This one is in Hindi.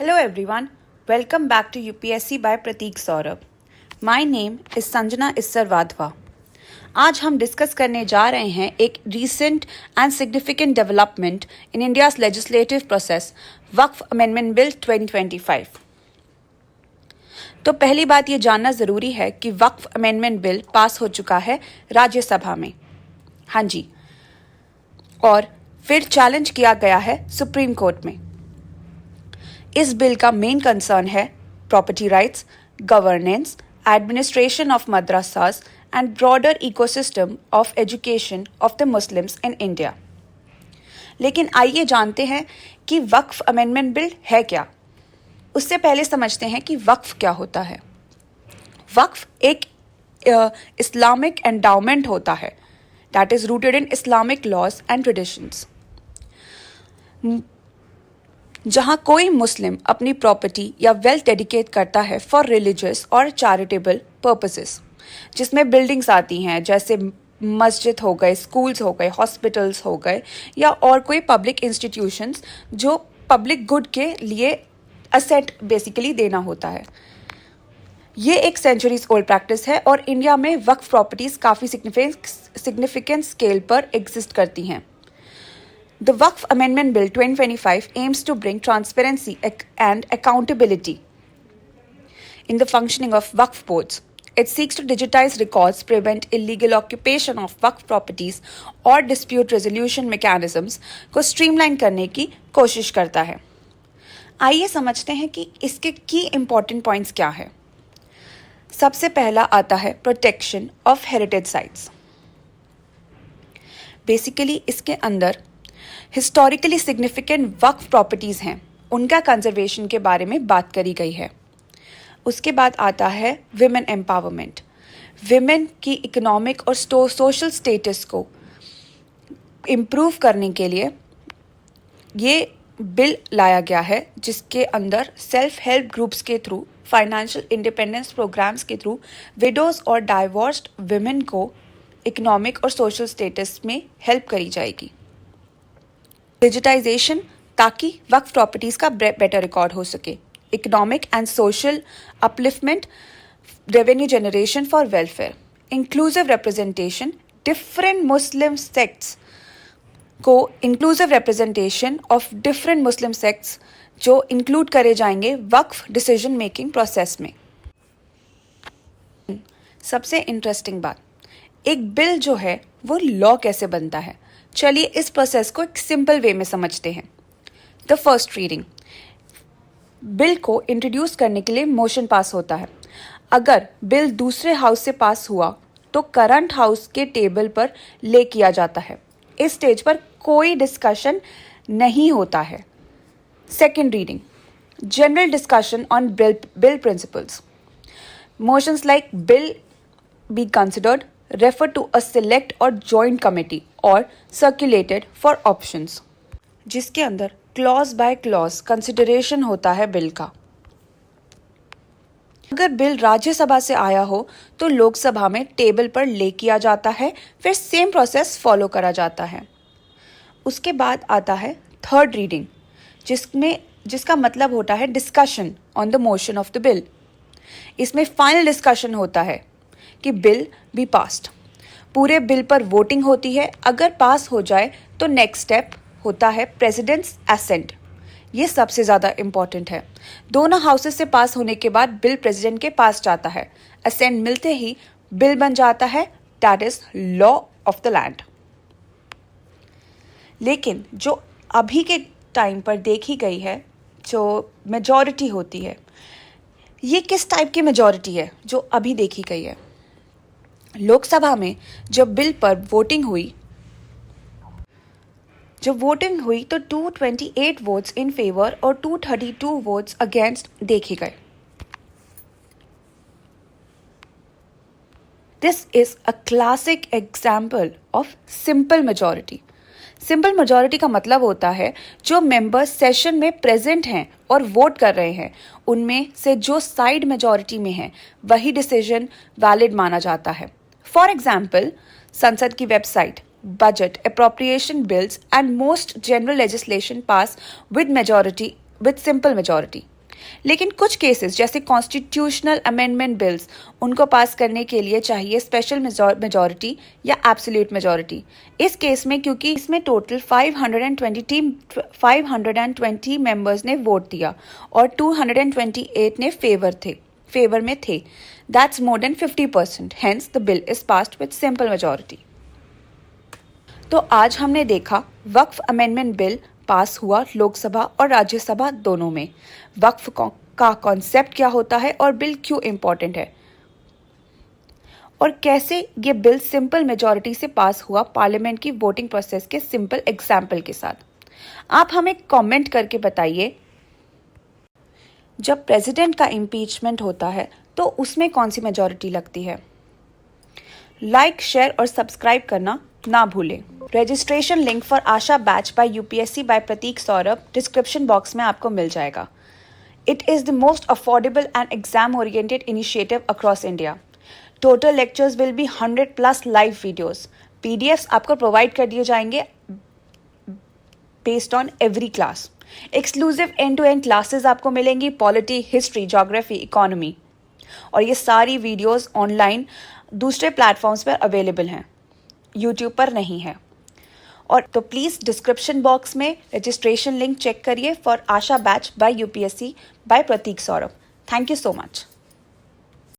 Hello everyone, welcome back to UPSC by Prateek Saurabh. My name is Sanjana Issar Wadhwa. आज हम डिस्कस करने जा रहे हैं एक recent and significant development in India's legislative process Waqf amendment bill 2025. तो पहली बात ये जानना ज़रूरी है कि वक्फ अमेंडमेंट बिल पास हो चुका है राज्यसभा में. हाँ जी, और फिर चैलेंज किया गया है सुप्रीम कोर्ट में. इस बिल का मेन कंसर्न है property rights, governance, administration of madrasas and broader ecosystem of education of the Muslims in India. लेकिन आइए जानते हैं कि वक्फ अमेंडमेंट बिल है क्या. उससे पहले समझते हैं कि वक्फ क्या होता है. वक्फ एक इस्लामिक एंडाउमेंट होता है that is rooted in Islamic laws and traditions, जहां कोई मुस्लिम अपनी प्रॉपर्टी या वेल्थ डेडिकेट करता है फॉर रिलीजियस और चैरिटेबल पर्पसेस, जिसमें बिल्डिंग्स आती हैं जैसे मस्जिद हो गए, स्कूल्स हो गए, हॉस्पिटल्स हो गए या और कोई पब्लिक इंस्टीट्यूशंस जो पब्लिक गुड के लिए असेट बेसिकली देना होता है. ये एक सेंचुरीज ओल्ड प्रैक्टिस है और इंडिया में वक्फ प्रॉपर्टीज काफ़ी सिग्निफिकेंट स्केल पर एग्जिस्ट करती हैं. The Waqf Amendment Bill 2025 aims to bring transparency and accountability in the functioning of Waqf boards. It seeks to digitize records, prevent illegal occupation of Waqf properties और dispute resolution mechanisms को streamline करने की कोशिश करता है. आइए समझते हैं कि इसके की important points क्या है. सबसे पहला आता है protection of heritage sites. Basically इसके अंदर हिस्टोरिकली सिग्निफिकेंट वक्फ प्रॉपर्टीज़ हैं, उनका कंजर्वेशन के बारे में बात करी गई है. उसके बाद आता है विमेन एम्पावरमेंट. विमेन की इकोनॉमिक और सोशल स्टेटस को इम्प्रूव करने के लिए ये बिल लाया गया है, जिसके अंदर सेल्फ हेल्प ग्रुप्स के थ्रू, फाइनेंशियल इंडिपेंडेंस प्रोग्राम्स के थ्रू विडोज़ और डाइवोर्स्ड विमेन को इकोनॉमिक और सोशल स्टेटस में हेल्प करी जाएगी. डिजिटाइजेशन, ताकि वक्फ प्रॉपर्टीज़ का बेटर रिकॉर्ड हो सके. Economic and social upliftment, revenue generation for welfare. Inclusive representation, different Muslim sects को inclusive representation of different Muslim sects जो इंक्लूड करे जाएंगे वक्फ डिसीजन मेकिंग प्रोसेस में. सबसे इंटरेस्टिंग बात, एक बिल जो है वो लॉ कैसे बनता है. चलिए इस प्रोसेस को एक सिंपल वे में समझते हैं. द फर्स्ट रीडिंग, बिल को इंट्रोड्यूस करने के लिए मोशन पास होता है. अगर बिल दूसरे हाउस से पास हुआ तो करंट हाउस के टेबल पर ले किया जाता है. इस स्टेज पर कोई डिस्कशन नहीं होता है. Second reading, general discussion on bill principles. Motions like bill be considered, refer to a select or joint committee or circulated for options, जिसके अंदर क्लॉज बाय क्लॉज कंसिडरेशन होता है बिल का. अगर बिल राज्यसभा से आया हो तो लोकसभा में टेबल पर ले किया जाता है, फिर सेम प्रोसेस फॉलो करा जाता है. उसके बाद आता है थर्ड रीडिंग, जिसका मतलब होता है discussion on the motion of the bill. इसमें फाइनल डिस्कशन होता है कि बिल बी पास्ड. पूरे बिल पर वोटिंग होती है. अगर पास हो जाए तो नेक्स्ट स्टेप होता है प्रेसिडेंट्स असेंट. ये सबसे ज़्यादा इम्पॉर्टेंट है. दोनों हाउसेस से पास होने के बाद बिल प्रेसिडेंट के पास जाता है. असेंट मिलते ही बिल बन जाता है, that is law of the land. लेकिन जो अभी के टाइम पर देखी गई है, जो मेजॉरिटी होती है, ये किस टाइप की मेजॉरिटी है जो अभी देखी गई है. लोकसभा में जब बिल पर वोटिंग हुई तो 228 वोट्स इन फेवर और 232 वोट्स अगेंस्ट देखे गए. This is a classic example of simple majority. Simple majority का मतलब होता है जो मेंबर्स सेशन में प्रेजेंट हैं और वोट कर रहे हैं, उनमें से जो साइड मेजॉरिटी में है वही डिसीजन वैलिड माना जाता है. फॉर एग्जाम्पल, संसद की website, budget, appropriation bills and most general legislation pass with majority with simple majority. लेकिन कुछ केसेस जैसे कॉन्स्टिट्यूशनल अमेंडमेंट बिल्स, उनको पास करने के लिए चाहिए स्पेशल मेजॉरिटी या एब्सोल्यूट मेजॉरिटी। इस केस में क्योंकि इसमें टोटल 520 मेंबर्स ने वोट दिया और 228 ने फेवर में थे, that's more than 50%, hence the bill is passed with simple majority. तो आज हमने देखा वक्फ अमेंडमेंट बिल पास हुआ लोकसभा और राज्यसभा दोनों में, वक्फ का कॉन्सेप्ट क्या होता है और बिल क्यों इम्पोर्टेंट है, और कैसे ये बिल सिंपल मेजॉरिटी से पास हुआ पार्लियामेंट की वोटिंग प्रोसेस के सिंपल एग्जाम्पल के साथ। आप हमें कमेंट करके बताइए, जब प्रेसिडेंट का इम्पीचमेंट होता है तो उसमें कौन सी मेजॉरिटी लगती है। लाइक, शेयर और सब्सक्राइब करना ना भूलें। Registration link for Asha batch by UPSC by Pratik Saurabh description box में आपको मिल जाएगा। It is the most affordable and exam oriented initiative across India. Total lectures will be 100+ live videos. PDFs आपको प्रोवाइड कर दिए जाएंगे based on every class. Exclusive end to end classes आपको मिलेंगी, पॉलिटी, हिस्ट्री, ज्योग्राफी, इकोनॉमी, और ये सारी वीडियोस ऑनलाइन दूसरे प्लेटफॉर्म्स पर अवेलेबल हैं, यूट्यूब पर नहीं है। और तो प्लीज़ डिस्क्रिप्शन बॉक्स में रजिस्ट्रेशन लिंक चेक करिए for Asha batch by UPSC by Pratik Saurabh. Thank you so much.